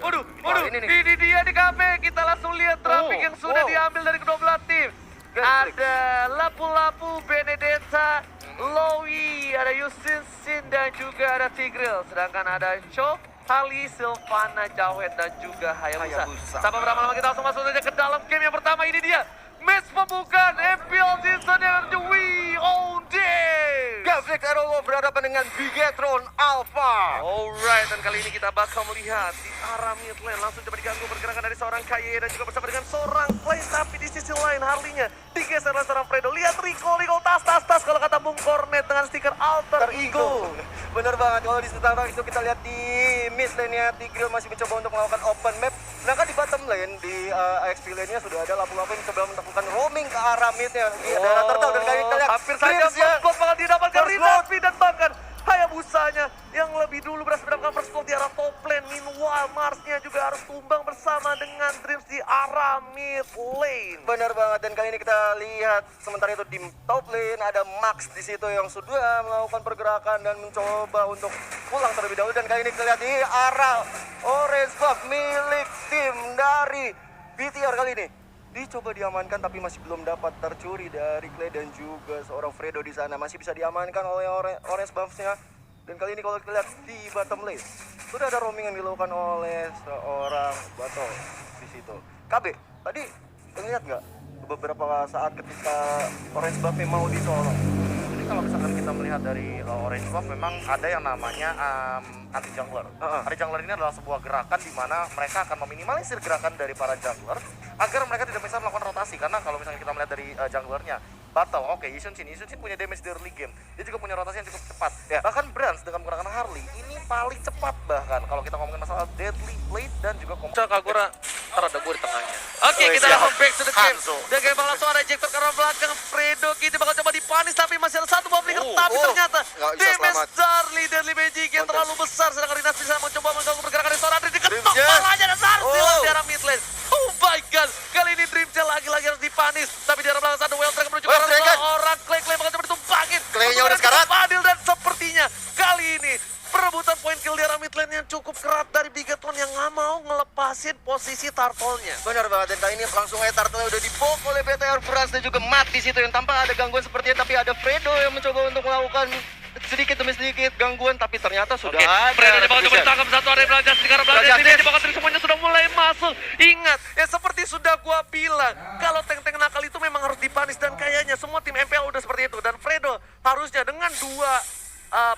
Waduh, ini dia di KB. Kita langsung lihat traffic yang sudah diambil dari kedua belah tim. Ada Lapu-Lapu, Benedetta, Lowy, ada Yusin Sin dan juga ada Tigril. Sedangkan ada Cho, Hali, Silvana, Jawed dan juga Hayabusa. Sampai berapa lama kita langsung masuk saja ke dalam game yang pertama. Ini dia match pembukaan MPL Season yang we all day. Gavrik Arolo berhadapan dengan Bigetron Alpha. Alright, dan kali ini kita bakal melihat di arah mid lane langsung coba diganggu pergerakan dari seorang Kaye dan juga bersama dengan seorang Clay. Tapi di sisi lain Harley-nya digeser oleh seorang Fredo. Lihat Rico tas kalau kata Bung Cornet dengan stiker Alter Ego. Bener banget, kalau di sekarang itu kita lihat di mid lane-nya Tigreal masih mencoba untuk melakukan open map. Sedangkan di bottom lane, di XP lane-nya sudah ada Lapu-Lapu yang coba melakukan roaming ke arah mid-nya. Di daerah turtle dan kali kita lihat hampir saja first blood bakal didapatkan Rinapi dan bahkan Hayabusanya yang lebih dulu berhasil mendapatkan first blood di arah top lane. Meanwhile Mars-nya juga harus tumbang bersama dengan Dreams di arah mid lane. Benar banget, dan kali ini kita lihat sementara itu di top lane ada Max di situ yang sudah melakukan pergerakan dan mencoba untuk pulang terlebih dahulu. Dan kali ini kita lihat di arah orange buff milik tim dari BTR kali ini dicoba diamankan tapi masih belum dapat tercuri dari Clay dan juga seorang Fredo di sana. Masih bisa diamankan oleh orange buffs-nya. Dan kali ini kalau kita lihat di bottom lane sudah ada roaming yang dilakukan oleh seorang Bato di situ. KB, tadi lihat nggak beberapa saat ketika orange buff-nya mau ditolong? Jadi kalau misalkan kita melihat dari orange buff memang ada yang namanya anti jungler. Anti jungler ini adalah sebuah gerakan di mana mereka akan meminimalisir gerakan dari para jungler agar mereka tidak bisa melakukan rotasi. Karena kalau misalnya kita melihat dari junglernya Battle, oke, Yishun Shin punya damage di early game. Dia juga punya rotasi yang cukup cepat. Ya. Bahkan Brands dengan menggunakan Harley ini paling cepat bahkan kalau kita ngomongin masalah deadly blade dan juga combo. Kagura, ntar ada gue di tengahnya. Oke, kita langsung back to the game. Dan game langsung ada ejector ke arah belakang. Fredo kita bakal coba dipanis tapi masih ada satu bomb flicker. Tapi ternyata damage Deadly Magic yang terlalu besar. Sedangkan Rinas bisa mencoba mengganggu pergerakan dari seorang Dream. Diketok palanya dan Sarsil di arah mid lane. Oh my god, kali ini Dream lagi-lagi harus dipanis. Tapi di arah belakang ada Well Track menuju ke arah seorang Clay bakal coba ditumpangin. Claynya udah sekarat. Adil dan sepertinya kali ini perebutan poin kill di arah mid lane yang cukup kerat dari Bigetron yang nggak mau ngelepasin posisi turtle-nya. Benar banget, dan kali ini langsung aja turtle-nya udah dipok oleh BTR Brands dan juga Matt di situ yang tanpa ada gangguan sepertinya. Tapi ada Fredo yang mencoba untuk melakukan sedikit demi sedikit gangguan, tapi ternyata sudah ada. Fredo bakal coba ditangkap satu arah belakang di arah belakang. Ini bakal terus semuanya sudah mulai masuk. Ingat, ya seperti sudah gua bilang, kalau tank-tank nakal itu memang harus dipanis dan kayaknya semua tim MPL udah seperti itu. Dan Fredo harusnya dengan dua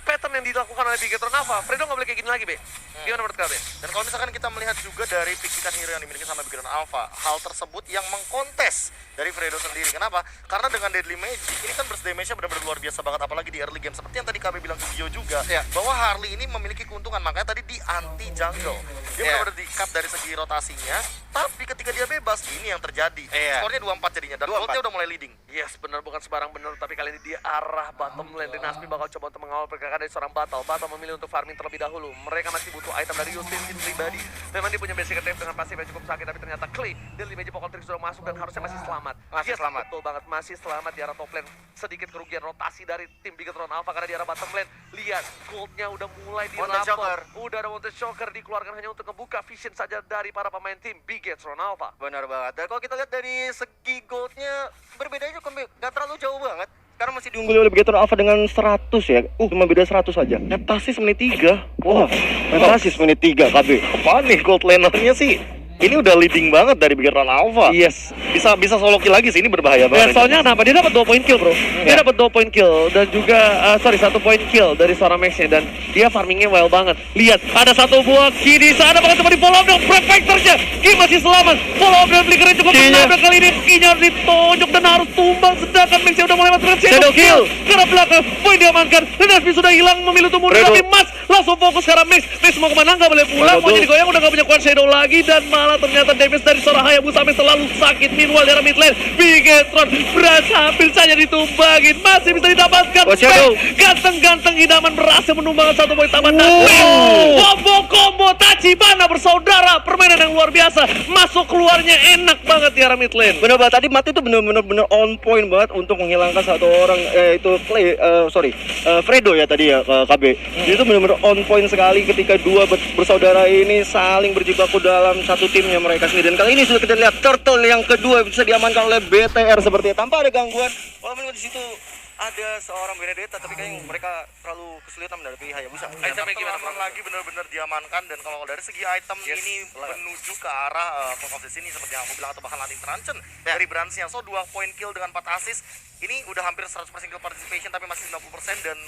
pattern yang dilakukan oleh Bigetron Alpha, Fredo nggak boleh kayak gini lagi, Be. Gimana menurut kalian? Dan kalau misalkan kita melihat juga dari pick-pickan hero yang dimiliki sama Bigetron Alpha, hal tersebut yang mengkontes dari Fredo sendiri. Kenapa? Karena dengan Deadly Magic, ini kan burst damage-nya benar-benar luar biasa banget, apalagi di early game. Seperti yang tadi KB bilang ke Gio juga, bahwa Harley ini memiliki keuntungan, makanya tadi di anti-jungle. Dia benar-benar di-cut dari segi rotasinya, tapi ketika dia bebas, ini yang terjadi. Skornya 2-4 jadinya, dan goldnya udah mulai leading. Yes, benar, bukan sembarang benar, tapi kali ini di arah bottom lane. Rinasmi bakal coba untuk mengawal pergerakan dari seorang Batal memilih untuk farming terlebih dahulu. Mereka masih butuh item dari Yusin pribadi. Memang dia punya basic attack dengan pasif yang cukup sakit, tapi ternyata Clay Deadly Magic Pokok Trik sudah masuk dan harusnya masih selamat. Selamat. Betul banget, masih selamat di arah top lane. Sedikit kerugian rotasi dari tim Bigetron Alpha karena di arah bottom lane. Lihat, goldnya udah mulai dirapor. Udah ada Wanted Shocker dikeluarkan hanya untuk membuka vision saja dari para pemain tim Bigetron Alpha. Benar banget, dan kalau kita lihat dari segi goldnya berbedanya nggak terlalu jauh banget. Karena masih diungguli oleh Bigetron Alpha dengan 100 ya. Cuma beda 100 aja. Metasis menit 3. Wah, Metasis menit 3 KB. Apaan nih gold laner-nya sih? Ini udah leading banget dari Bigetron Alpha. Yes. Bisa solo kill lagi sih, ini berbahaya banget. Soalnya kenapa? Dia dapat 2 point kill, bro. Dia dapat 2 point kill dan juga 1 point kill dari seorang Max-nya, dan dia farmingnya well banget. Lihat, ada satu buah key di sana, bahkan coba di follow up dengan Prefector-nya. Key masih selamat. Follow up dan flickernya cukup menabrak kali ini. Key-nya harus ditonjok dan harus tumbang, sedangkan Max-nya udah mulai masuk shadow kill. Ke arah belakang, poin diamankan. Renasmi sudah hilang, memilih untuk mundur, tapi Mas langsung fokus ke arah Max. Max mau kemana? Nggak boleh pulang, mau jadi goyang, udah nggak punya kuat shadow lagi, dan malah ternyata damage dari seorang Hayabusa sampai selalu sakit. Meanwhile di arah mid lane, Bigetron berhasil hampir saja ditumbangin, masih bisa didapatkan. Ganteng-ganteng idaman berhasil menumbangkan 1 poin tambahan. Combo Tachibana bersaudara, permainan yang luar biasa. Masuk keluarnya enak banget di arah mid lane. Bener banget, tadi Mati itu bener-bener on point banget untuk menghilangkan satu orang, itu Fredo ya tadi ya, KB. Itu bener-bener on point sekali ketika dua bersaudara ini saling saling berjibaku dalam satu timnya mereka sendiri. Dan kali ini sudah kita lihat turtle yang kedua bisa diamankan oleh BTR sepertinya tanpa ada gangguan. Walaupun di situ ada seorang Benedetta, tapi kayaknya mereka terlalu kesulitan menghadapi Hayabusa. Itemnya gimana Teman lagi benar-benar diamankan, dan kalau dari segi item ini menuju ke arah Fog of Destiny seperti yang aku bilang, atau bahkan Landing Truncheon dari Bransnya. So 2 point kill dengan 4 assist. Ini udah hampir 100% kill participation tapi masih 90%, dan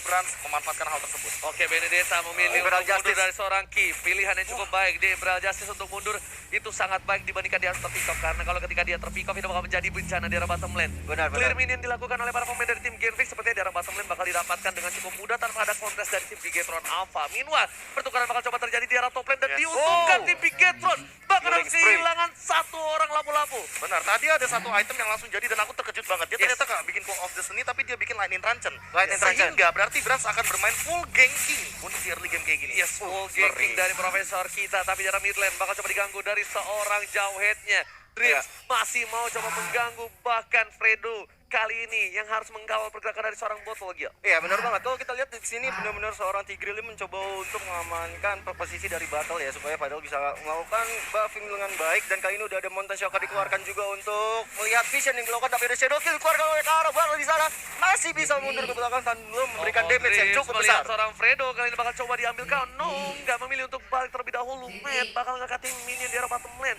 Brans memanfaatkan hal tersebut. Oke, Benedetta memilih Emerald untuk mundur Justice. dari seorang Ki. Pilihan yang cukup baik di Emerald Justice untuk mundur itu sangat baik dibandingkan dia harus terpick off, karena kalau ketika dia terpick off itu bakal menjadi bencana di arah bottom lane. Benar. Clear minion dilakukan oleh para pemain dari tim Genfix sepertinya di arah bottom lane bakal didapatkan dengan cukup mudah tanpa ada kontes dari tim Bigetron Alpha. Meanwhile, pertukaran bakal coba terjadi di arah top lane dan diuntungkan tim Bigetron bakal Killing spree. kehilangan satu orang lapu-lapu. Benar, tadi ada satu item yang langsung jadi dan aku terkejut banget. Dia ternyata gak bikin Fog of Destiny, tapi dia bikin Lightning Truncheon. Sehingga berarti Brans akan bermain full ganking untuk di early game kayak gini. Yes, full ganking dari Profesor kita, tapi jarak mid lane bakal coba diganggu dari seorang Jauheadnya. Dreams masih mau coba mengganggu, bahkan Fredo kali ini yang harus mengkawal pergerakan dari seorang botol Gil. Iya benar banget. Kalau kita lihat di sini benar-benar seorang Tigreal mencoba untuk mengamankan posisi dari battle ya, supaya Fadel bisa melakukan buffing dengan baik. Dan kali ini udah ada Mountain Shocker dikeluarkan juga untuk melihat vision yang dilakukan, tapi ada Shadow Kill dikeluarkan oleh Kara. Baru di sana masih bisa mundur ke belakang dan belum memberikan damage yang cukup besar. Seorang Fredo kali ini bakal coba diambil kau. No, nggak memilih untuk balik terlebih dahulu. Matt bakal ngangkatin minion di arah bottom lane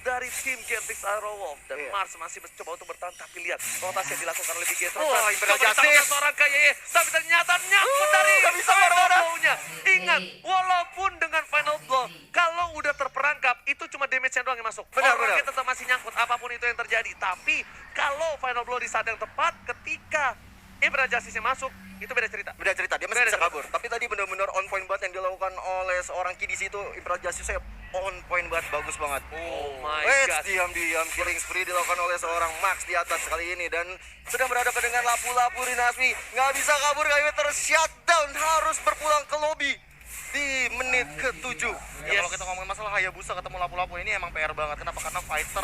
dari tim Genfix Arrowwolf, dan Mars masih mencoba untuk bertahan, tapi lihat rotasi yang dilakukan oleh Bigetron. Imperial Justice. Seorang kaya, tapi ternyata nyangkut dari nggak bisa final marah-marah. blow-nya. Ingat, walaupun dengan final blow, kalau udah terperangkap itu cuma damage-nya doang yang masuk. Orangnya tetap masih nyangkut apapun itu yang terjadi. Tapi kalau final blow di saat yang tepat, ketika Imperial Justice-nya masuk, itu beda cerita. Beda cerita, dia masih bisa kabur. Tapi tadi benar-benar on point banget yang dilakukan oleh seorang Ki di situ. Imperial Justice on point banget, bagus banget. Oh my god. Diam-diam killing spree dilakukan oleh seorang Max di atas kali ini, dan sedang berhadapan dengan lapu-lapu Rinasmi. Nggak bisa kabur, kali ini ter-shutdown, harus berpulang ke lobby di menit ke-7. Ya, kalau kita ngomongin masalah Hayabusa ketemu lapu-lapu ini emang PR banget. Kenapa? Karena fighter,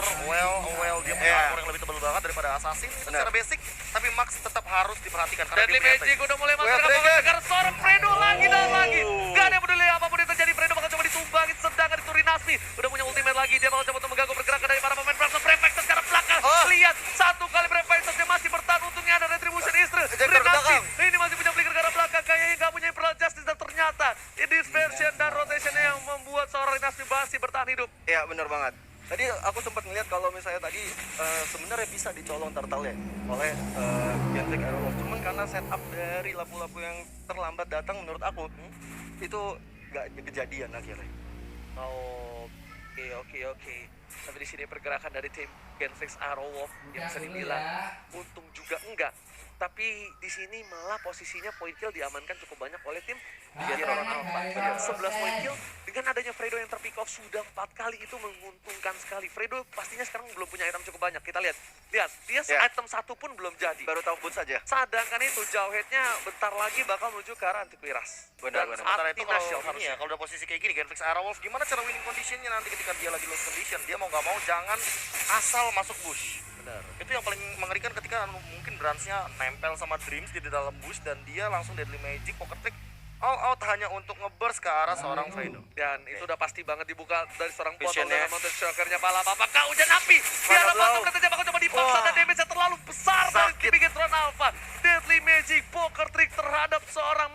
dia punya armor yang lebih tebal banget daripada assassin. Itu secara basic, tapi Max tetap harus diperhatikan karena Deadly dia punya Magic udah mulai masuk Well, ke Dragon. lapangan sekarang seorang Fredo lagi dan lagi. Gak ada yang peduli apapun yang terjadi, Fredo bakal coba ditumbangin, sedangkan itu Rinasmi udah punya ultimate lagi. Dia bakal coba untuk mengganggu pergerakan dari para pemain Brandon. Prefector sekarang belakang. Lihat, satu kali Prefector dia masih bertahan, untungnya ada Retribution Istra. Rinasmi ini masih punya flicker ke arah belakang, kayaknya gak punya Imperial Justice, dan ternyata dispersion dan rotationnya yang membuat seorang Rinasmi masih bertahan hidup. Ya benar banget. Tadi aku sempat melihat kalau misalnya tadi sebenarnya bisa dicolong turtle ya oleh Genfix Arrowwolf. Cuman karena setup dari lapu-lapu yang terlambat datang menurut aku itu nggak kejadian akhirnya. Oke. Tapi di sini pergerakan dari tim Genfix Arrowwolf yang bisa dibilang untung juga enggak. Tapi di sini malah posisinya point kill diamankan cukup banyak oleh tim Bigetron Alpha. 11 point kill dengan adanya Fredo yang terpick off sudah 4 kali, itu menguntungkan sekali. Fredo pastinya sekarang belum punya item cukup banyak. Kita lihat dia item satu pun belum jadi. Baru tahu pun saja. Sedangkan itu Jauheadnya bentar lagi bakal menuju ke arah antivirus. Benar. Sementara itu Atina kalau Shield ini ya, kalau udah posisi kayak gini Genfix Arrowwolf, gimana cara winning conditionnya nanti ketika dia lagi lost condition? Dia mau nggak mau jangan asal masuk bush. Benar. Itu yang paling mengerikan ketika mungkin Bransnya nempel sama Dreams di dalam bush dan dia langsung Deadly Magic Poker Trick all out hanya untuk ngeburst ke arah seorang Fredo. Dan itu udah pasti banget dibuka dari seorang botol Visionnya. dengan Mountain Shocker-nya pala apakah hujan api di arah bottom lane bakal coba dipaksa dan damage-nya terlalu besar dari tim Bigetron Alpha. Deadly Magic Poker Trick terhadap seorang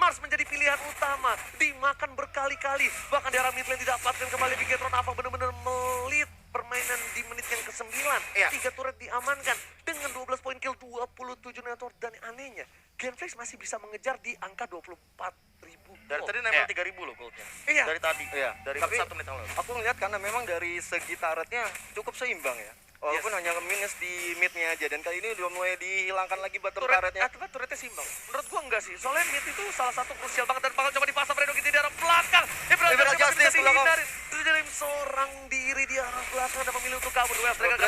Mars menjadi pilihan utama, dimakan berkali-kali, bahkan di arah mid lane didapatkan kembali. Bigetron Alpha benar-benar melit permainan di menit yang ke-9. 3 turret diamankan dengan 12 poin kill, 27 network, dan anehnya Genfix masih bisa mengejar di angka 24.000. Dari tadi nempel 3.000 loh goldnya. Iya. Dari tadi. Iya. Dari Tapi 1 menit yang lalu. aku ngeliat karena memang dari segi turretnya cukup seimbang ya. Walaupun hanya minus di mid-nya aja, dan kali ini udah mulai dihilangkan lagi bottom turretnya. Turretnya seimbang. Menurut gua enggak sih. Soalnya mid itu salah satu krusial banget dan bakal coba dipasang Fredo gitu di arah belakang. Imperial Justice dihindari. Terus dari seorang diri di arah belakang dan memilih untuk kabur. Dragon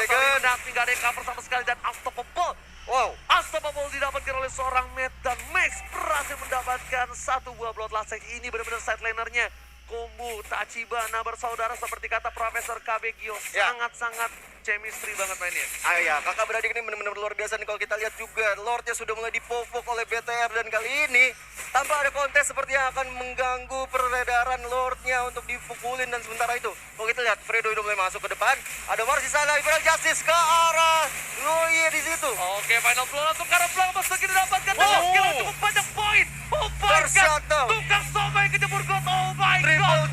nggak ada yang cover sama sekali, dan unstoppable. Wow. Unstoppable didapatkan oleh seorang Matt, dan Max berhasil mendapatkan satu buah blood last. Ini benar-benar side lanernya combo Tachibana bersaudara seperti kata Profesor Kabegio. Sangat-sangat chemistry banget mainnya. Ya, kakak beradik ini benar-benar luar biasa nih. Kalau kita lihat juga, Lordnya sudah mulai dipopok oleh BTR. Dan kali ini, tanpa ada kontes seperti yang akan mengganggu peredaran Lordnya untuk dipukulin. Dan sementara itu, kalau kita lihat, Fredo udah mulai masuk ke depan. Ada Mars di sana, Imperial Justice ke arah Loye di situ. Oke, final blow langsung karena Blanc meski didapatkan dengan skill yang cukup banyak poin. Oh my god, tukang somai kejebur god. Oh my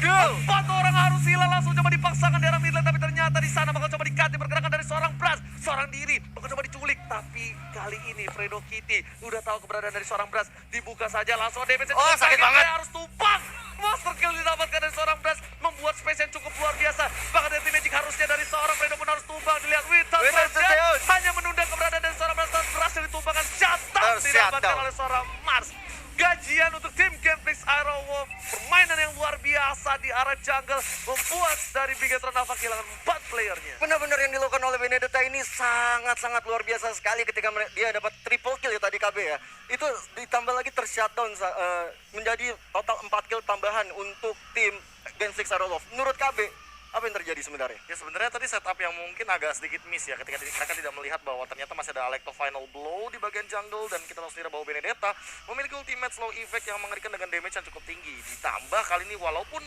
god, 4 orang harus hilang langsung coba dipaksakan di arah mid lane. Tapi ternyata di sana bakal coba diganti pergerakan dari seorang Brass. Seorang diri bakal coba diculik. Tapi kali ini Fredo Kitty udah tahu keberadaan dari seorang Brass. Dibuka saja langsung damage. Oh, sakit banget. Harus tumpang. Monster kill didapatkan dari seorang Brass, membuat space yang cukup luar biasa. Bahkan anti magic harusnya dari seorang Fredo pun harus tumbang. Dilihat Witan hanya menunda keberadaan dari seorang Brass dan berhasil ditumbangkan. Shutdown didapatkan oleh seorang Mars. Gajian untuk tim Genflix Aero Wolf. Permainan yang luar biasa di arah jungle membuat dari Bigetron Alpha kehilangan 4 playernya. Benar-benar yang dilakukan oleh Benedetta ini sangat-sangat luar biasa sekali ketika dia dapat triple kill ya tadi KB ya. Itu ditambah lagi tershutdown menjadi total 4 kill tambahan untuk tim Genflix Aero Wolf. Menurut KB, apa yang terjadi sebenarnya? Ya sebenarnya tadi setup yang mungkin agak sedikit miss ya ketika mereka tidak melihat bahwa ternyata masih ada Alecto Final Blow di bagian jungle dan kita tahu sendiri bahwa Benedetta memiliki ultimate slow effect yang mengerikan dengan damage yang cukup tinggi. Ditambah kali ini walaupun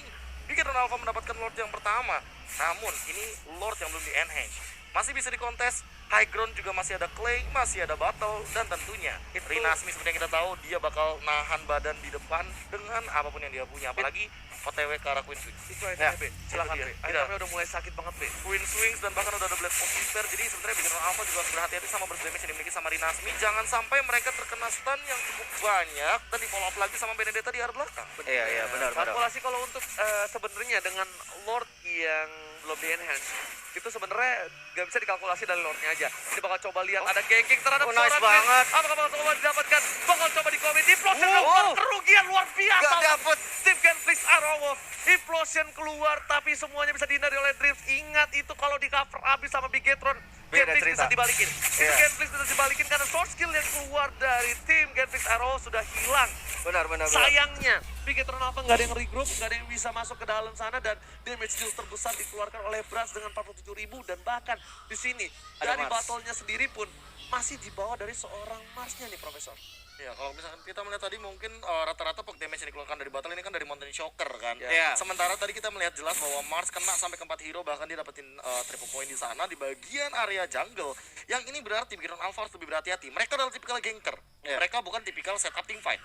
Bigetron Alpha mendapatkan Lord yang pertama, namun ini Lord yang belum di-enhance. Masih bisa dikontes, high ground juga masih ada Clay, masih ada Battle, dan tentunya Rinasmi seperti yang kita tahu dia bakal nahan badan di depan dengan apapun yang dia punya, apalagi OTW ke arah Queen Swings. Itu aja, B. Silakan, dia. B. Itemnya udah mulai sakit banget, B. Queen Swings dan bahkan udah ada Blade Despair, jadi sebenarnya Bigetron Alpha juga harus berhati-hati sama burst damage yang dimiliki sama Rinasmi. Jangan sampai mereka terkena stun yang cukup banyak dan di follow up lagi sama Benedetta di arah belakang. Iya, benar. Kalkulasi kalau untuk sebenarnya dengan Lord yang belum di-enhance, itu sebenarnya gak bisa dikalkulasi dari Lordnya aja. Ini bakal coba lihat ada ganking terhadap nice seorang banget. Apakah bakal coba didapatkan? Bakal coba di-comment. Implosion kerugian luar biasa. Gak dapet. Tim Genflix Aero Wolf. Implosion keluar tapi semuanya bisa dihindari oleh Drift. Ingat itu kalau di cover habis sama Bigetron, Genflix bisa dibalikin. Itu Genflix bisa dibalikin karena source skill yang keluar dari tim Genflix Aero sudah hilang. Benar. Sayangnya Bigetron Alpha nggak ada yang regroup, nggak ada yang bisa masuk ke dalam sana dan damage deal terbesar dikeluarkan oleh Brass dengan 47.000 dan bahkan di sini ada dari Mars. battle-nya sendiri pun masih di bawah dari seorang Marsnya nih Profesor. Ya, kalau misalkan kita melihat tadi mungkin rata-rata poke damage yang dikeluarkan dari battle ini kan dari Mountain Shocker kan. Ya. Sementara tadi kita melihat jelas bahwa Mars kena sampai ke 4 hero, bahkan dia dapetin triple point di sana di bagian area jungle. Yang ini berarti Bigetron Alpha harus lebih berhati-hati. Mereka adalah tipikal ganker. Mereka bukan tipikal setup team fight.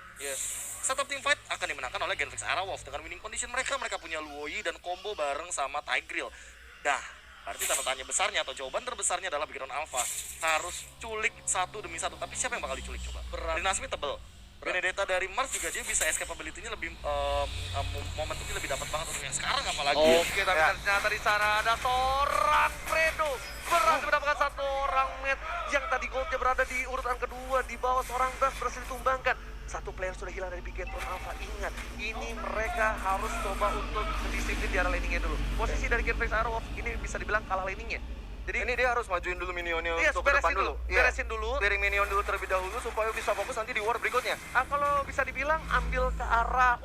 Setup team fight akan dimenangkan oleh Genflix Aero Wolf dengan winning condition mereka punya Luoyi dan combo bareng sama Tigreal. Berarti tanda tanya besarnya atau jawaban terbesarnya adalah Bigetron Alpha harus culik satu demi satu. Tapi siapa yang bakal diculik coba? Rinasmi tebel. Benedetta dari Mars juga dia bisa escapability-nya lebih momentumnya lebih dapat banget untuk yang sekarang apalagi. Oke, tapi ternyata di sana ada seorang Fredo berhasil mendapatkan satu orang mate yang tadi goldnya berada di urutan kedua di bawah seorang Brass berhasil ditumbangkan. Satu player sudah hilang dari Bigetron Alpha. Ingat, ini mereka harus coba untuk disiplin di arah laningnya dulu. Posisi dari Genflix Aero Wolf ini bisa dibilang kalah laningnya. Jadi Ini dia harus majuin dulu minionnya untuk ke beresin depan dulu. Beresin dulu. Clearing minion dulu terlebih dahulu supaya bisa fokus nanti di war berikutnya. Kalau bisa dibilang ambil ke arah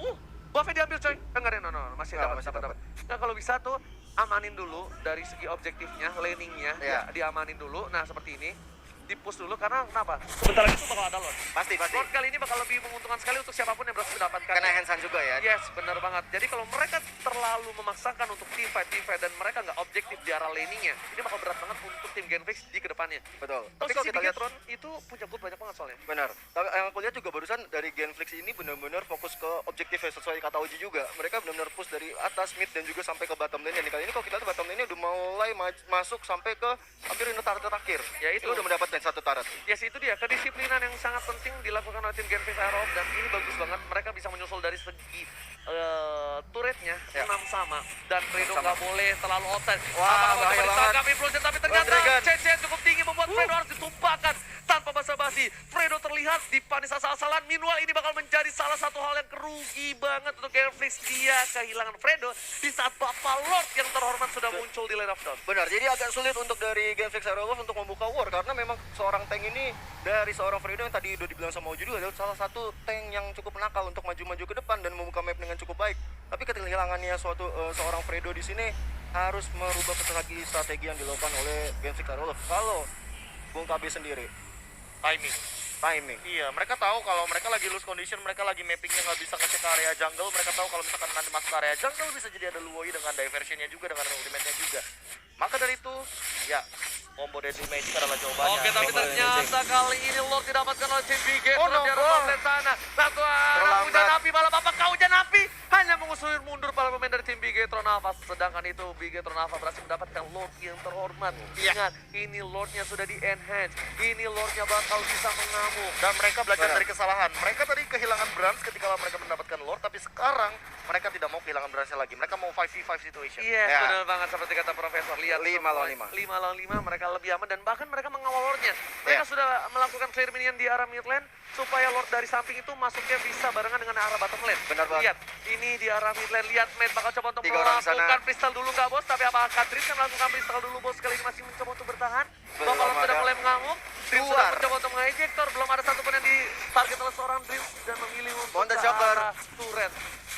buffnya diambil coy. Enggak ada, masih dapat. Nah, kalau bisa tuh amanin dulu dari segi objektifnya, laningnya ya diamanin dulu. Nah, seperti ini. Di-push dulu karena kenapa? Sebentar lagi tuh bakal ada Lord. Pasti. Lord kali ini bakal lebih menguntungkan sekali untuk siapapun yang berhasil mendapatkan. Karena handsan juga ya. Yes, benar banget. Jadi kalau mereka terlalu memaksakan untuk team fight dan mereka nggak objektif di arah laningnya, ini bakal berat banget untuk tim Genflix di kedepannya. Betul. Tapi Posisi kalau kita lihat Bigetron itu punya gold banyak banget soalnya. benar. Tapi yang aku lihat juga barusan dari Genflix ini benar-benar fokus ke objektif ya, sesuai kata Oji juga. Mereka benar-benar push dari atas, mid dan juga sampai ke bottom lane. Dan kali ini kalau kita lihat bottom lane udah mulai masuk sampai ke hampir turret terakhir. Ya itu udah mendapatkan satu turret. Yes, itu dia kedisiplinan yang sangat penting dilakukan oleh tim Genflix Aero Wolf dan ini bagus banget. Mereka bisa menyusul dari segi turretnya 6 sama dan Fredo nggak boleh terlalu outside. Wah, bahaya banget. Tapi ternyata CC cukup tinggi membuat Fredo harus ditumpahkan. tanpa basa-basi. Fredo terlihat dipanis asal-asalan. Meanwhile ini bakal menjadi salah satu hal yang kerugi banget untuk Genflix. Dia kehilangan Fredo di saat Bapak Lord yang terhormat sudah muncul di lane of dawn. Benar, jadi agak sulit untuk dari Genflix Aerolove untuk membuka war karena memang seorang tank ini dari seorang Fredo yang tadi udah dibilang sama Oji juga adalah salah satu tank yang cukup nakal untuk maju-maju ke depan dan membuka map dengan cukup baik. Tapi kehilangannya seorang Fredo di sini harus merubah strategi yang dilakukan oleh Genflix Aerolove. Kalau Bung KB sendiri, timing. Iya, mereka tahu kalau mereka lagi lose condition, mereka lagi mappingnya nggak bisa ngecek ke area jungle. Mereka tahu kalau misalkan nanti masuk ke area jungle bisa jadi ada Luoi dengan diversionnya juga, dengan ultimate-nya juga. Maka dari itu, ya combo Deadly Magic adalah jawabannya. Oke, tapi ternyata kali ini Lord didapatkan oleh tim BG. Oh, no, di arah bro. outlet sana. Satu arah Terlambat. hujan api, malah bapak kau hujan api. Hanya mengusulin mundur para pemain dari tim BG Tron Alpha. Sedangkan itu BG Tron Alpha berhasil mendapatkan Lord yang terhormat. Ingat, ini Lordnya sudah di-enhance. Ini Lordnya bakal bisa mengamuk. Dan mereka belajar Benar. dari kesalahan. Mereka tadi kehilangan Brans ketika mereka mendapatkan Lord, tapi sekarang mereka tidak mau kehilangan Bransnya lagi. Mereka mau 5v5 situation. Iya, Ya. benar banget seperti kata Profesor. Lihat 5 lawan 5. 5 lawan 5, mereka lebih aman dan bahkan mereka mengawal Lordnya. Mereka sudah melakukan clear minion di arah mid lane supaya Lord dari samping itu masuknya bisa barengan dengan arah bottom lane. Benar banget. Lihat, ini di arah mid lane. Lihat, Matt bakal coba untuk 3 orang di sana. melakukan pistol dulu nggak bos? Tapi apakah Katrin kan melakukan pistol dulu bos? Kali ini masih mencoba untuk bertahan. Belum Bapak Lord sudah ada. mulai mengamuk. Dream sudah Keluar. mencoba untuk mengejektor. Belum ada satupun yang ditarget oleh seorang Dream dan memilih untuk Monta ke Joker. arah turret.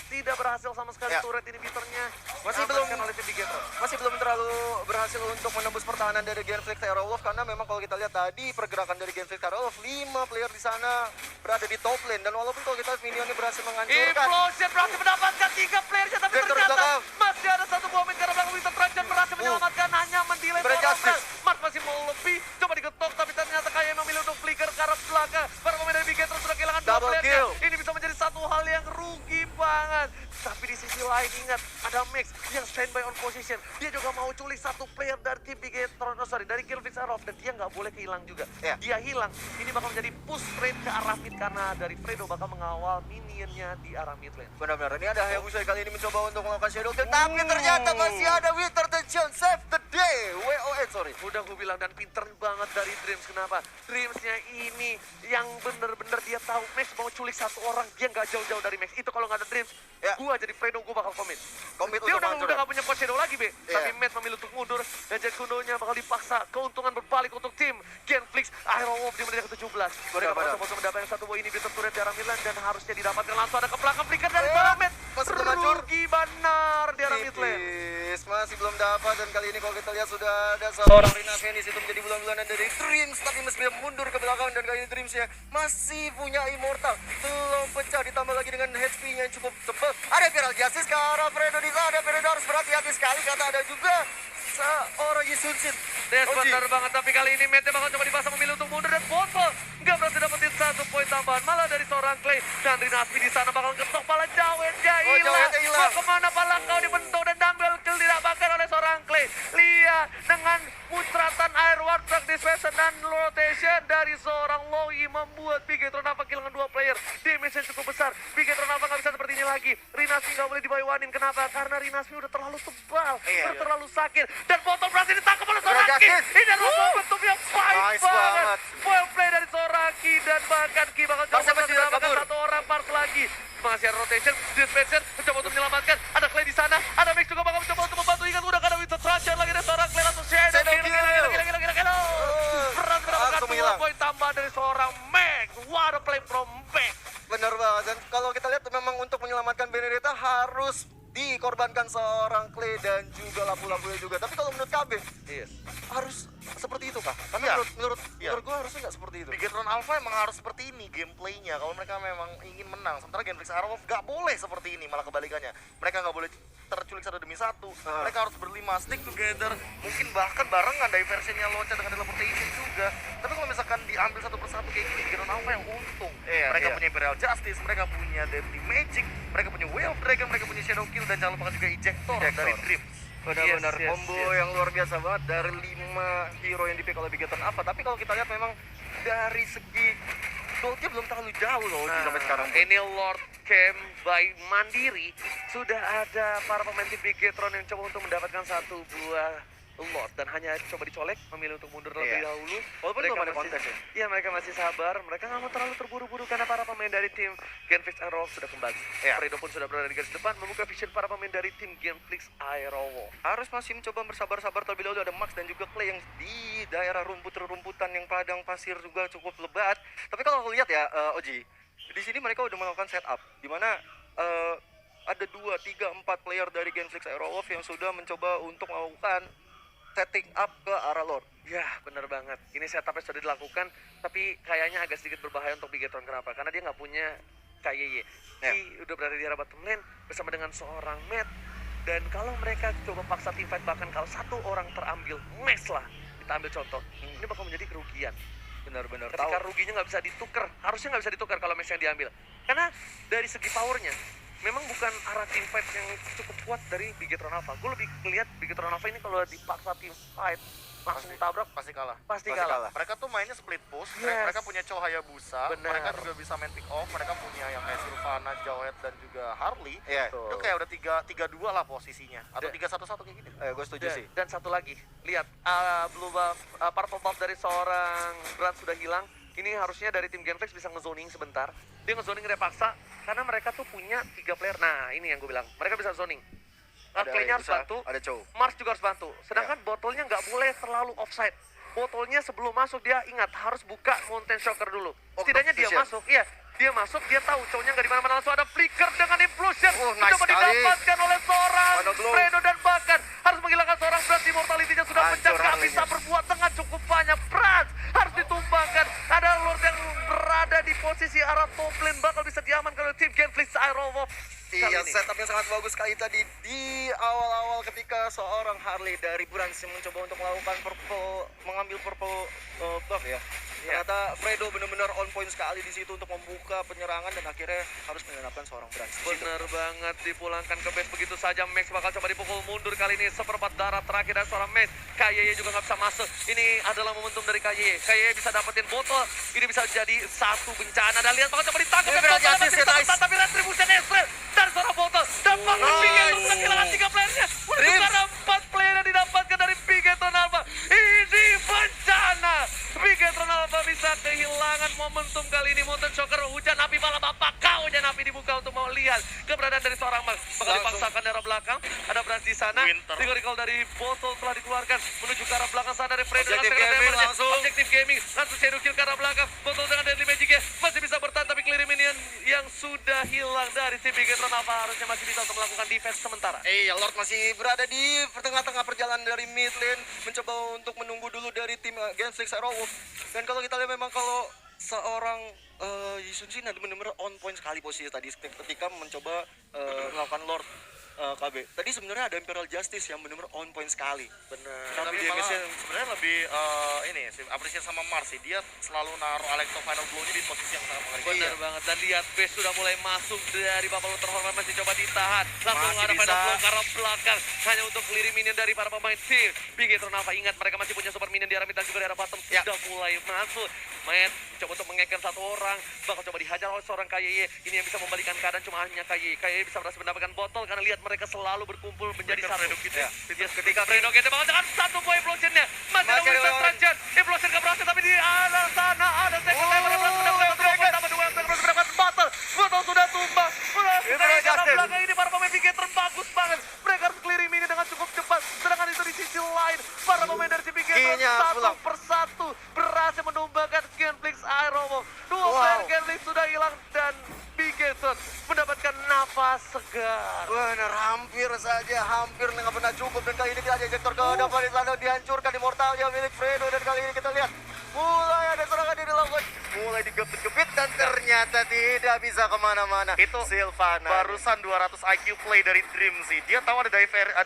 Tidak berhasil sama sekali Ya. turret ini biternya. Masih belum- diamankan oleh tim BG Tron. Masih belum terlalu berhasil untuk menembus pertahanan dari Genflix Aerolove karena memang kalau kita lihat tadi pergerakan dari Genflix Aerolove 5 player di sana berada di top lane dan walaupun kalau kita lihat minionnya berhasil menghancurkan Implosion berhasil mendapatkan 3 playernya tapi Vector ternyata belakang. masih ada satu buah mid karena belakang Winter Trajan berhasil menyelamatkan hanya mendelay Berjustice. Mars masih mau lebih coba digetok tapi ternyata kayak memilih untuk flicker ke arah belakang. Para pemain dari BG Tron sudah kehilangan 2 Double playernya. kill. Ini bisa menjadi satu hal yang rugi banget. Tapi di sisi lain ingat ada Max yang standby on position. Dia juga mau culik satu player dari tim BG Tron, dari Genflix Aerolove dan dia nggak boleh kehilang juga. Ya. Dia hilang. Ini bakal menjadi push straight ke arah mid karena dari Fredo bakal mengawal minionnya di arah mid lane. benar-benar ini ada Hayabusa kali ini mencoba untuk melakukan shadow kill tapi ternyata masih ada Winter Tension save the day WON sorry. Udah gue bilang dan pinter banget dari Dreams. Kenapa? Dreamsnya ini yang bener-bener dia tahu Max mau culik satu orang, dia nggak jauh-jauh dari Max. Itu kalau nggak ada Dreams, Ya. gue jadi Fredo gue bakal komit. Komit Dia untuk udah menghancurkan. nggak punya coach shadow lagi, Be. Iya. Tapi Matt memilih untuk mundur dan Jack Kundonya bakal dipaksa. Keuntungan berbalik untuk tim Genflix Aerowolf di menit ke-17. Mereka Benar-benar. bakal coba untuk mendapatkan satu buah ini di turret di arah Milan dan harusnya didapatkan langsung ada ke belakang flicker dari Iya. seorang Matt. Masih belum hancur. Rugi benar di arah mid lane. Tipis, masih belum dapat dan kali ini kalau kita lihat sudah ada seorang Rina Venice itu menjadi bulan-bulanan dari Dreams tapi mesti mundur ke belakang dan kali ini Dreamsnya masih punya Immortal belum pecah ditambah lagi dengan HP-nya yang cukup tebal. Ada Viral Justice ke arah Fredo di sana. Fredo harus berhati-hati sekali kata ada juga seorang Yisunsin. Des, Oji. benar banget, tapi kali ini Mete bakal coba dipasang memilih untuk mundur dan Botol nggak berhasil dapetin 1 poin tambahan malah dari seorang Clay dan Rinaspi di sana bakal ketok pala Jawetnya Oh, hilang. Jawetnya hilang. Mau kemana pala kau dibentuk dan dumbbell kill didapatkan oleh seorang Clay. Lihat dengan muncratan air warteg dispersion dan rotation dari seorang Loi membuat Big Tron Alpha kehilangan 2 player. Damage yang cukup besar. Big Tron Alpha nggak bisa seperti ini lagi. Rinaspi nggak boleh dibawanin. Kenapa? Karena Rinaspi udah terlalu tebal, Iya. udah terlalu sakit dan Botol berhasil ditangkap oleh seorang Viral Ki. Justice. Ini adalah momentum yang baik Nice banget. banget. Well play dari seorang Ki dan bahkan Ki bakal coba Masih untuk tidak mendapatkan kabur. satu orang part lagi. Masih ada rotation, dispenser mencoba untuk menyelamatkan. Ada Clay di sana, ada Max juga bakal mencoba untuk membantu. Ingat udah ada Winter Trajan lagi dari seorang Clay langsung shadow Shadow kill. kill. Gila. Berat mendapatkan Langsung 2 hilang. poin tambahan dari seorang Max. What a play from Max. Benar banget dan kalau kita lihat memang untuk menyelamatkan Benedetta harus dikorbankan seorang Clay dan juga lapu-lapunya juga. Tapi kalau menurut KB Yes. harus seperti itu kah? Karena Iya. menurut Iya. gue harusnya nggak seperti itu. Big Tron Alpha emang harus seperti ini gameplaynya kalau mereka memang ingin menang. Sementara Genflix Aerowolf gak boleh seperti ini, malah kebalikannya. Mereka gak boleh terculik 1 demi 1. Mereka harus berlima, stick together. Mungkin bahkan barengan diversionnya loncat dengan teleportation juga. Tapi kalau misalkan diambil satu persatu kayak gini, Big Tron Alpha yang untung. Iya, Mereka iya. punya Imperial Justice, mereka punya Deadly Magic, mereka punya Way of Dragon, mereka punya Shadow Kill, dan jangan lupakan juga Ejector dari Dreams. Benar-benar Yes, combo yang luar biasa banget dari 5 hero yang dipick oleh Big Tron Alpha. Tapi kalau kita lihat memang dari segi goldnya belum terlalu jauh loh sampai sekarang. Ini Lord Camp by Mandiri sudah ada para pemain tim Big Tron yang coba untuk mendapatkan satu buah Lord dan hanya coba dicolek, memilih untuk mundur lebih Iya. dahulu. Walaupun Mereka belum ada masih- kontes ya. Iya, mereka masih sabar. Mereka nggak mau terlalu terburu-buru karena para pemain dari tim Genflix Aerowolf sudah kembali. Iya. Fredo pun sudah berada di garis depan, membuka vision para pemain dari tim Genflix Aerowolf. Harus masih mencoba bersabar-sabar terlebih dahulu. Ada Max dan juga Clay yang di daerah rumputan yang padang pasir juga cukup lebat. Tapi kalau aku lihat ya, Oji, di sini mereka udah melakukan setup, di mana ada 2, 3, 4 player dari Genflix Aerowolf yang sudah mencoba untuk melakukan setting up ke arah Lord. Ya, benar banget. Ini setupnya sudah dilakukan, tapi kayaknya agak sedikit berbahaya untuk Bigetron. Kenapa? Karena dia nggak punya KYY. Ya. Dia udah berada di arah bottom lane bersama dengan seorang Matt. Dan kalau mereka coba paksa team fight, bahkan kalau satu orang terambil, Max lah, kita ambil contoh. Ini bakal menjadi kerugian. Benar-benar Ketika ruginya nggak bisa ditukar, harusnya nggak bisa ditukar kalau Max yang diambil. Karena dari segi powernya, memang bukan arah team fight yang cukup kuat dari Bigetron Alpha. Gue lebih lihat Bigetron Alpha ini kalau dipaksa team fight, langsung tabrak, Pasti kalah. pasti Pasti kalah. kalah. Mereka tuh mainnya split push, Yes. mereka punya Cahaya Busa, Benar. mereka juga bisa main pick off, mereka punya yang kayak Sylvana, Jawet, dan juga Harley. Iya. Itu kayak udah 3-2 lah posisinya, atau Dan- 3-1-1 kayak gini. Gue setuju sih. Dan satu lagi, lihat blue buff, purple buff dari seorang Brand sudah hilang. Ini harusnya dari tim Genflix bisa ngezoning sebentar. Dia ngezoning repaksa karena mereka tuh punya 3 player. Nah, ini yang gue bilang. Mereka bisa zoning. Clay-nya harus Busa, bantu, ada Chow. Mars juga harus bantu. Sedangkan botolnya nggak boleh terlalu offside. Botolnya sebelum masuk dia ingat harus buka Mountain Shocker dulu. Setidaknya dia vision. masuk, iya. Dia masuk, dia tahu cowoknya nggak di mana-mana, langsung ada flicker dengan implosion. Nice Coba sekali. didapatkan oleh seorang Final blow. Fredo dan bahkan harus menghilangkan seorang Brand. Immortality-nya sudah Hancur pecah, nggak Harley-nya. bisa berbuat dengan cukup banyak. Brand harus ditumbangkan. Ada Lord yang berada di posisi arah top lane, bakal bisa diamankan oleh tim Genflix Aerowolf. Iya, setup yang sangat bagus sekali tadi di awal-awal ketika seorang Harley dari Brands yang mencoba untuk melakukan mengambil purple buff ya. Ternyata Fredo benar-benar on point sekali di situ untuk membuka penyerangan dan akhirnya harus menyelamatkan seorang Brands. Di situ. Bener banget, dipulangkan ke base begitu saja. Max bakal coba dipukul mundur kali ini. Seperempat darah terakhir dari seorang Max. KYY juga nggak bisa masuk. Ini adalah momentum dari KYY. KYY bisa dapetin botol. Ini bisa jadi satu bencana. Dan lihat bakal coba ditangkap. Ini Dan berat botolnya justice masih ya, bisa guys. bertahan, tapi retribution Ezreal dari seorang botol. Dan bakal Nice. Bigetron sudah kehilangan 3 playernya. Menuju ke arah 4 player yang didapatkan dari Bigetron Alpha. Ini bencana. Bigetron Alpha bisa kehilangan momentum kali ini. Mountain Shocker, hujan api malam. Apakah hujan api dibuka untuk melihat keberadaan dari seorang Max? Bakal Langsung. dipaksakan dari arah belakang. Ada Brans di sana. Winter. Tiga recall dari botol telah dikeluarkan menuju ke arah belakang sana dari Fredo. Objective dengan gaming damage-nya. langsung. Objective gaming langsung shadow kill ke arah belakang. Botol dengan deadly magic-nya masih bisa bertahan, tapi clear minion yang sudah hilang dari tim Bigetron Alpha harusnya masih bisa untuk melakukan defense sementara. Iya, Lord masih berada di tengah-tengah perjalanan dari mid lane, mencoba untuk menunggu dulu dari tim Genflix Aerowolf. Dan kalau kita lihat memang kalau seorang Yisun Shin benar-benar on point sekali posisi tadi ketika mencoba melakukan Lord KB. Tadi sebenarnya ada Imperial Justice yang benar-benar on point sekali. Benar. Tapi Tapi dia malah misalnya sebenarnya lebih ini sih appreciate sama Mars sih. Dia selalu naruh Alecto Final Blow-nya di posisi yang sangat mengerikan. Benar banget, dan lihat base sudah mulai masuk dari Buffalo terhormat, masih coba ditahan. Langsung Masih ada bisa. final blow ke arah belakang hanya untuk clear minion dari para pemain tim Bigetron Alpha. Ingat mereka masih punya super minion di arah mid dan juga di arah bottom sudah mulai masuk. Main coba untuk mengeker satu orang, bakal coba dihajar oleh seorang KYY. Ini yang bisa membalikan keadaan cuma hanya KYY. KYY bisa berhasil mendapatkan botol karena lihat mereka selalu berkumpul menjadi satu. Ya. Yes, ketika Fredo kita bakal dengan satu poin implosionnya. Masih ada Masih ada Winston lawan. Transition. Implosion gak berhasil, tapi di arah sana ada second level yang berhasil mendapatkan Dragon. tambah 2 yang berhasil mendapatkan botol. Botol sudah tumbang. Berhasil Itu dari arah Justin. belakang ini para pemain Bigetron bagus banget. Mereka harus clearing ini dengan cukup cepat. Sedangkan itu di sisi lain para pemain dari tim Bigetron Kayaknya satu pulang. persatu berhasil menumbangkan Genflix Aerowolf. 2 Wow. player Genflix sudah hilang dan Bigetron mendapatkan nafas segar. benar, hampir saja, hampir nggak pernah cukup. Dan kali ini kita ada ejector ke depan di sana, dihancurkan Immortalnya milik Fredo. Dan kali ini kita lihat mulai ada serangan yang dilakukan, mulai digepit-gepit dan ternyata tidak bisa kemana-mana. Itu Sylvana. barusan 200 IQ play dari Dream sih. Dia tahu ada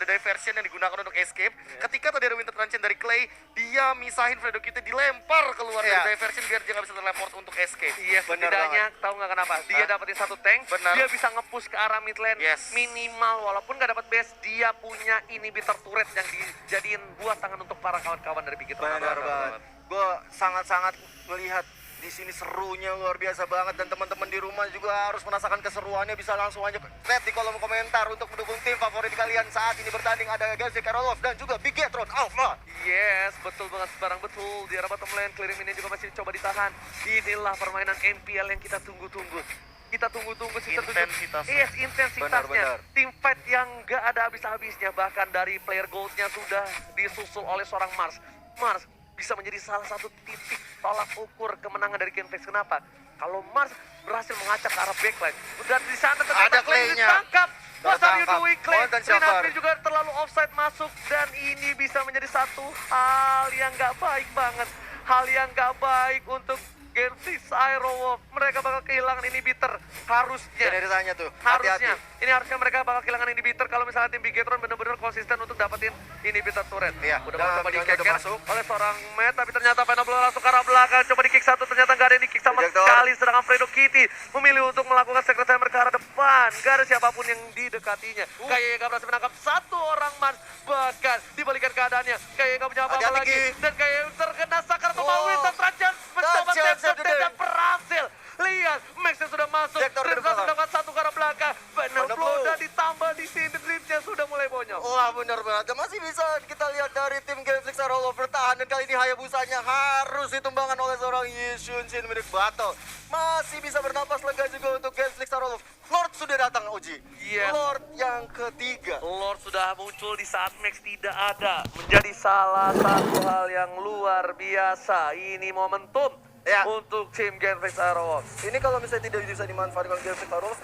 diversion yang digunakan untuk escape. Ketika tadi ada Winter Transition dari Clay, dia misahin Fredo kita, dilempar keluar Iya. dari diversion biar dia nggak bisa teleport untuk escape. Iya, Bener setidaknya tahu nggak kenapa? Dia Hah? dapetin satu tank, Bener. dia bisa nge-push ke arah mid lane Yes. minimal walaupun nggak dapat base, dia punya inhibitor turret yang dijadiin buat tangan untuk para kawan-kawan dari Bigetron. Benar banget. Gue sangat-sangat melihat di sini serunya luar biasa banget dan teman-teman di rumah juga harus merasakan keseruannya. Bisa langsung aja chat di kolom komentar untuk mendukung tim favorit kalian saat ini bertanding. Ada Galaxy Karolov dan juga Bigetron Alpha. Yes, betul banget, sebarang betul. Di arah bottom lane, clearing minion juga masih coba ditahan. Inilah permainan NPL yang kita tunggu-tunggu. Kita tunggu-tunggu season 7. Intensitasnya. Yes, intensitasnya. Benar-benar. Tim fight yang gak ada habis-habisnya. Bahkan dari player goldnya sudah disusul oleh seorang Mars. Mars bisa menjadi salah satu titik tolak ukur kemenangan dari Genflex. Kenapa? Kalau Mars berhasil mengacak ke arah backline. Dan di sana Ada Clay-nya. ditangkap. What are you Tertangkap. doing, Clay? Oh, dan Syafar. Rinasmi juga terlalu offside masuk. Dan ini bisa menjadi satu hal yang gak baik banget. Hal yang gak baik untuk Genflex Aerowolf. Mereka bakal kehilangan inhibitor. Harusnya. Jadi ditanya tuh, Harusnya. hati-hati. Ini harusnya mereka bakal kehilangan inhibitor kalau misalnya tim Bigetron benar-benar konsisten untuk dapetin inhibitor turret. Iya, Udah dan coba Mionnya di-kick udah masuk. oleh seorang Matt, tapi ternyata Penable langsung ke arah belakang. Coba di-kick satu, ternyata nggak ada yang di-kick sama Ejector. sekali. Sedangkan Fredo Kitty memilih untuk melakukan secret hammer ke arah depan. Nggak ada siapapun yang didekatinya. Kayaknya nggak berhasil menangkap satu orang man. Bahkan dibalikan keadaannya. Kayaknya nggak punya apa-apa Hati-hati, lagi. Ki. Dan kayak terkena sakar Oh. pemain. Dan Trajan mencoba Trajan tap sudah. dan berhasil. Lihat, Max yang sudah masuk. Ejector Dan dari berhasil belakang. mendapatkan satu ke arah belakang. Penable Penable. dan ditambah di sini dripnya sudah mulai bonyok. Wah benar banget, dan masih bisa kita lihat dari tim Genflex Aerowolf bertahan. Dan kali ini Hayabusanya harus ditumbangkan oleh seorang Yishun Shin milik Battle. Masih bisa bernapas lega juga untuk Genflex Aerowolf. Lord sudah datang, Uji. Yes. Lord yang ketiga. Lord sudah muncul di saat Max tidak ada. Menjadi salah satu hal yang luar biasa. Ini momentum Ya. untuk tim Genflex Aerowolf. Ini kalau misalnya tidak bisa dimanfaatkan oleh Genflex Aerowolf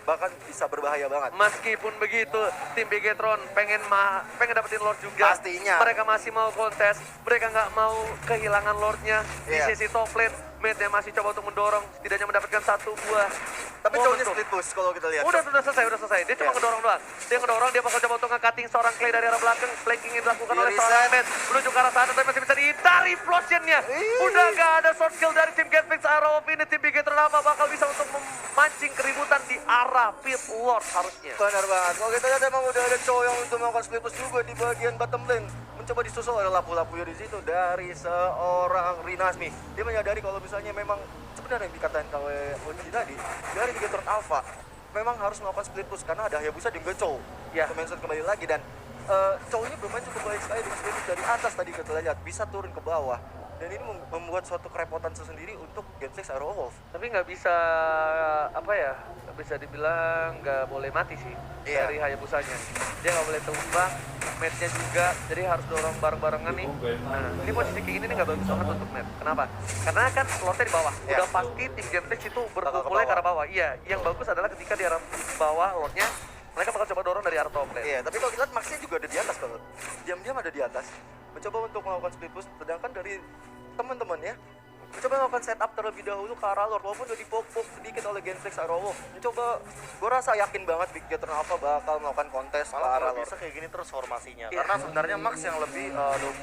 bahkan bisa berbahaya banget. Meskipun begitu, tim Bigetron pengen dapetin Lord juga. Pastinya. Mereka masih mau kontes. Mereka nggak mau kehilangan Lordnya di Iya. sisi top lane. Mate-nya masih coba untuk mendorong, setidaknya mendapatkan satu buah. Tapi cowoknya momentum. split push kalau kita lihat. Udah selesai. Dia cuma Iya. ngedorong doang. Dia ngedorong, dia bakal coba untuk nge-cutting seorang Clay dari arah belakang. Flanking yang dilakukan Dia oleh seorang reset. Matt. Menuju ke arah sana, tapi masih bisa dihindari Implosion-nya. Ih. Udah gak ada short kill dari tim Genflex Aerowolf ini. Tim Bigetron apa bakal bisa untuk memancing keributan di arah Pit Lord harusnya. Benar banget. Kalau kita lihat emang udah ada cowok yang untuk melakukan split push juga di bagian bottom lane. Mencoba disusul oleh lapu-lapunya di situ dari seorang Rinasmi. Dia menyadari kalau misalnya memang sebenarnya yang dikatakan oleh Uji tadi dari Bigetron Alpha memang harus melakukan split push karena ada Hayabusa dan juga Chow. Ya. Mention kembali lagi dan Chow-nya bermain cukup baik sekali dengan split push dari atas tadi kita lihat bisa turun ke bawah. Dan ini membuat suatu kerepotan tersendiri untuk Genflex Aerowolf. Tapi nggak bisa, apa ya, nggak bisa dibilang nggak boleh mati sih Iya. dari Hayabusanya. Dia nggak boleh tumbang, match-nya juga, jadi harus dorong bareng-barengan nih. Nah, ini posisi kayak gini nih nggak bagus banget untuk match. Kenapa? Karena kan slotnya di bawah. Iya. Udah pasti tim Genflex itu Bakal ke berkumpulnya ke arah bawah. bawah. Iya, yang bagus adalah ketika di arah bawah lotnya, mereka bakal coba dorong dari arah top lane. Iya, tapi kalau kita lihat Maxnya juga ada di atas kalau diam-diam ada di atas. Mencoba untuk melakukan split push, sedangkan dari teman-teman ya mencoba melakukan setup terlebih dahulu ke arah Lord walaupun udah dipok-pok sedikit oleh Genflex Aerowolf. Mencoba, gue rasa yakin banget Bigetron Alpha bakal melakukan kontes ke Malah arah kalau Lord. bisa kayak gini terus formasinya. Iya. Karena sebenarnya Max yang lebih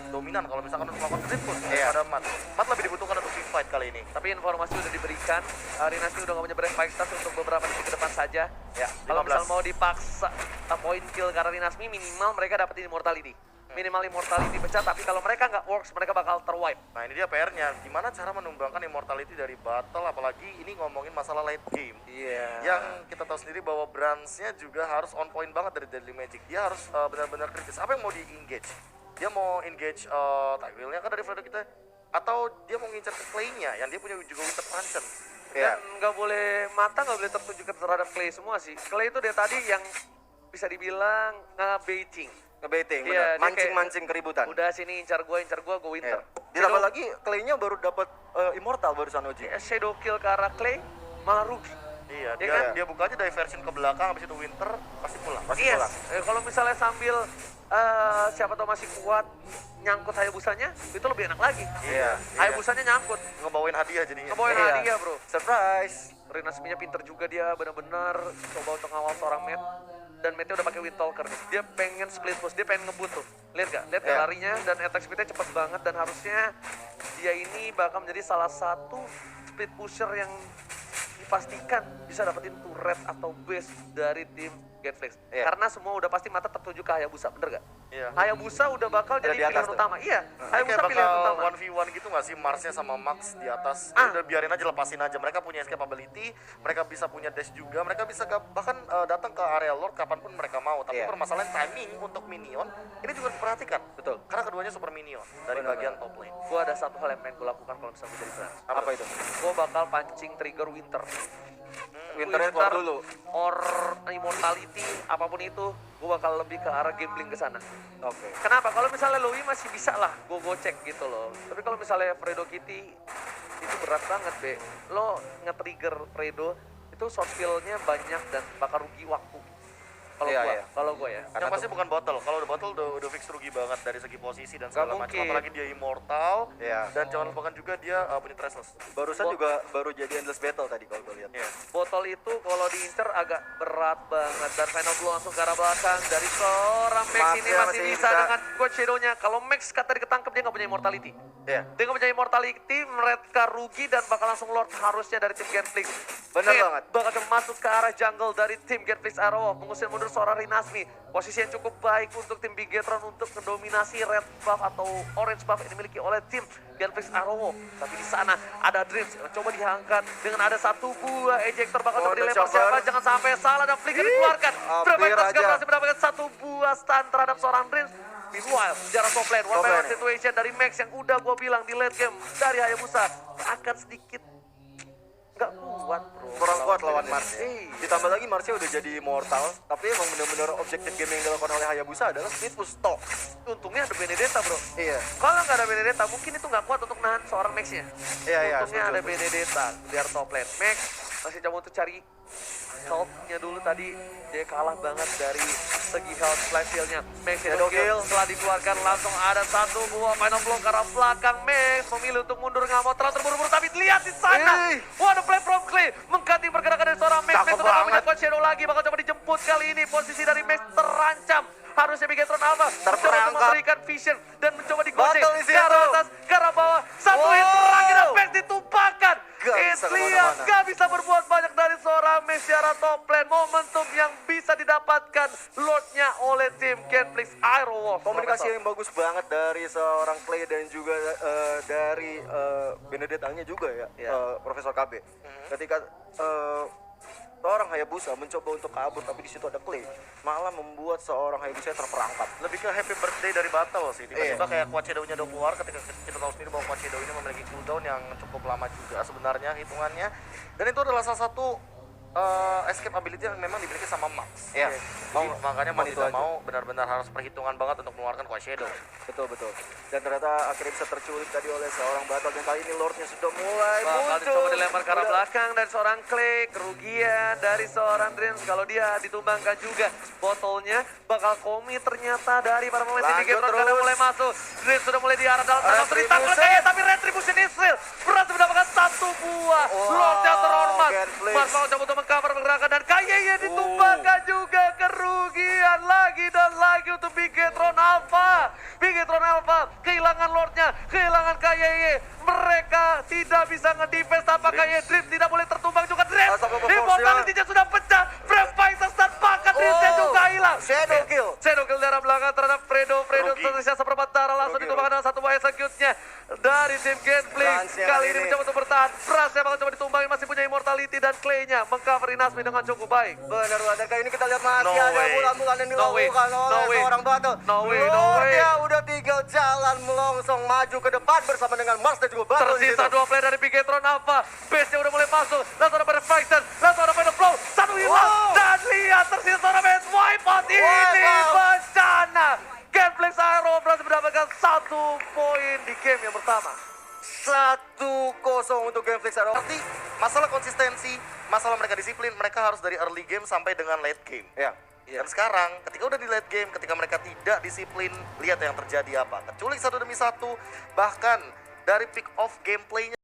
dominan kalau misalkan untuk melakukan split push Iya. daripada Matt. Matt lebih dibutuhkan untuk team fight kali ini. Tapi informasi udah diberikan, Rinasmi udah gak punya brand 5 stars untuk beberapa detik ke depan saja. Ya, Kalau 15. misal mau dipaksa point kill karena Rinasmi, minimal mereka dapetin immortality. Minimal immortality pecah, tapi kalau mereka nggak works, mereka bakal terwipe. Nah ini dia PR-nya, gimana cara menumbangkan immortality dari battle, apalagi ini ngomongin masalah late game. Iya. Yang kita tahu sendiri bahwa Brands-nya juga harus on point banget dari Deadly Magic. Dia harus benar-benar kritis. Apa yang mau di-engage? Dia mau engage Tywil-nya kan dari Fredo kita? Atau dia mau ngincar ke Clay-nya yang dia punya juga Winter Punch. Iya. Dan nggak boleh, mata nggak boleh tertuju ke terhadap Clay semua sih. Clay itu dari tadi yang bisa dibilang nge-baiting. Ngebaiting, Iya, dia mancing-mancing keributan. Udah sini incar gue Winter. Iya. Ditambah lagi Clay-nya baru dapat Immortal barusan Oji. Shadow kill ke arah Clay, malah rugi. Iya, Ya dia, kan? dia buka aja diversion ke belakang, habis itu Winter, pasti pulang. Pasti Yes, pulang. kalau misalnya sambil siapa tahu masih kuat nyangkut Hayabusanya, itu lebih enak lagi. Iya, Hayabusanya nyangkut, Ngebawain hadiah jadinya. ngebawain Iya. hadiah bro. Surprise. Rinasminya pinter juga, dia benar-benar coba untuk ngawal seorang Matt. Dan Matt-nya udah pakai Wind Talker nih. Dia pengen split push, dia pengen ngebut tuh. Lihat gak? Lihat Iya. larinya dan attack speed-nya cepet banget. Dan harusnya dia ini bakal menjadi salah satu split pusher yang dipastikan bisa dapetin turret atau base dari tim Genflex. Iya. Karena semua udah pasti mata tertuju ke Hayabusa, bener gak? Iya. Hayabusa udah bakal Ada jadi di atas pilihan tuh. utama. Iya, Kayak Hayabusa pilihan bakal utama. 1v1 gitu nggak sih Marsnya sama Max di atas? Udah biarin aja, lepasin aja. Mereka punya escapability, mereka bisa punya dash juga, mereka bisa bahkan datang ke area lord kapanpun mereka mau. Tapi Iya. permasalahan timing untuk minion ini juga diperhatikan. Betul. Karena keduanya super minion dari bagian top lane. Gue ada satu hal yang pengen gue lakukan kalau misalnya gue jadi Brand. Apa itu? Gue bakal pancing trigger Winter. Winternya keluar dulu. Or Immortality, apapun itu, gue bakal lebih ke arah gambling ke sana. Oke. Kenapa? Kalau misalnya Louis masih bisa lah, gue gocek gitu loh. Tapi kalau misalnya Fredo Kitty, itu berat banget, Be. Lo nge-trigger Fredo, itu soft skill-nya banyak dan bakal rugi waktu. Kalau Iya, gua, iya. kalau gua ya. Yang pasti bukan bottle. Kalau udah bottle udah fix rugi banget dari segi posisi dan segala macam. mungkin. Apalagi dia immortal. Iya. Dan jangan lupakan juga dia punya Traceless. Barusan juga baru jadi endless battle tadi kalau gue lihat. Iya. Botol itu kalau diincer agak berat banget dan final blow langsung ke arah belakang dari seorang Max Max ini ya, masih masih bisa bisa. dengan God Shadow-nya. Kalau Max kata ketangkep dia nggak punya immortality. Iya. Dia nggak punya immortality, mereka rugi dan bakal langsung Lord harusnya dari tim Genflix. Bener Fate banget. bakal coba masuk ke arah jungle dari tim Genflix Arrow, mengusir mundur seorang Rinasmi. Posisi yang cukup baik untuk tim Bigetron untuk mendominasi red buff atau orange buff yang dimiliki oleh tim Genflix Arrow. Tapi di sana ada Dreams yang coba diangkat dengan ada satu buah ejector bakal coba dilempar mencoba. siapa, jangan sampai salah dan flicker dikeluarkan. Hampir Berapa aja. berhasil mendapatkan satu buah stun terhadap seorang Dreams. Meanwhile, jarak top lane, one by one situation dari Max yang udah gue bilang di late game dari Hayabusa akan sedikit nggak kuat bro. Kurang kuat lawan Mars. Iya. Ditambah lagi Marsnya udah jadi immortal, tapi emang benar-benar objektif game yang dilakukan oleh Hayabusa adalah speed push stop. Untungnya ada Benedetta bro. Iya. Kalau nggak ada Benedetta, mungkin itu nggak kuat untuk nahan seorang Max-nya. Iya, iya, Untungnya setuju, ada setuju. Benedetta biar top lane. Max masih coba untuk cari health-nya dulu tadi. Dia kalah banget dari segi health flash heal-nya. Max Shadow Shadow Kill kill. setelah dikeluarkan langsung ada satu buah final blow ke arah belakang. Max memilih untuk mundur, nggak mau terlalu terburu-buru, tapi lihat di sana. Wah, ada play from Clay mengganti pergerakan dari seorang Max. Cakep Max sudah punya banget. coach Shadow lagi, bakal coba dijemput kali ini. Posisi dari Max terancam. Harusnya Bigetron Alpha mencoba untuk Terperangkap. memberikan vision dan mencoba digocek Battle di ke arah situ. atas, ke arah bawah. Satu Wow. hit terakhir dan Max ditumpahkan. Gak bisa Lihat, kemana-mana. gak bisa berbuat banyak dari seorang Max di arah top lane. Momentum yang bisa didapatkan Lordnya oleh tim Genflix Aerowolf. Komunikasi yang bagus banget dari seorang Clay dan juga dari Benedettanya juga ya, Iya. Profesor KB. Ketika seorang Hayabusa mencoba untuk kabur tapi di situ ada Clay, malah membuat seorang Hayabusa terperangkap. Lebih ke happy birthday dari battle sih. Tiba-tiba Iya. kayak Quad Shadow-nya udah keluar ketika kita tahu sendiri bahwa Quad Shadow ini memiliki cooldown yang cukup lama juga sebenarnya hitungannya. Dan itu adalah salah satu escape ability yang memang dimiliki sama Max. Iya. Jadi, makanya mau itu tidak aja. mau benar-benar harus perhitungan banget untuk mengeluarkan Quad Shadow. Betul betul. Dan ternyata akhirnya bisa terculik tadi oleh seorang Battle dan kali ini Lordnya sudah mulai Bakal muncul. dicoba dilempar ke arah Udah. belakang dari seorang Clay. Kerugian dari seorang Dreams. Kalau dia ditumbangkan juga botolnya bakal komi ternyata dari para pemain tim Lanjut Bigetron karena terus. mulai masuk. Dreams sudah mulai di arah dalam tanah Retribution. cerita kayaknya, tapi Retribution Israel berhasil mendapatkan satu buah. Wow, Lord yang terhormat. Genflix. Mas bakal coba untuk mengcover pergerakan dan kayaknya ditumbangkan juga. Kerugian lagi dan lagi untuk Bigetron Alpha. Bigetron Alpha kehilangan Lordnya, kehilangan KYY. Mereka tidak bisa nge-defense tanpa KYY. Dream tidak boleh tertumbang juga. Dream, Asal proporsinya. immortality-nya sudah pecah. Brave Fighter start pakat. Dreamnya juga hilang. Shadow kill. Shadow kill darah belakang terhadap Fredo Rugi. tersisa seperempat darah langsung Rugi, ditumbangkan dengan satu buah execute-nya dari tim Genflix. Lansnya Kali kali ini ini. mencoba untuk bertahan. Brasnya bakal coba ditumbangin, masih punya immortality dan Clay-nya mengcover Inasmi dengan cukup baik. Benar banget. Dan kali ini kita lihat masih No ada way. bulan-bulan yang No way. dilakukan No oleh way. seorang Battle. No way, no way. Lordnya udah tinggal jalan melongsong maju ke depan bersama dengan Mars dan juga Battle di Tersisa situ. dua player dari Bigetron Alpha. Base-nya udah mulai masuk. Langsung ada pada Fighter. Langsung ada pada Flow. Satu hilang. Wow. Dan lihat tersisa seorang base wipeout. Ini Wipeout. bencana. Genflix Aero berhasil mendapatkan satu poin di game yang pertama. 1-0 untuk Genflix Arrow. Berarti masalah konsistensi, masalah mereka disiplin, mereka harus dari early game sampai dengan late game. Ya. Dan sekarang, ketika udah di late game, ketika mereka tidak disiplin, lihat yang terjadi apa. Keculik satu demi satu, bahkan dari pick off gameplaynya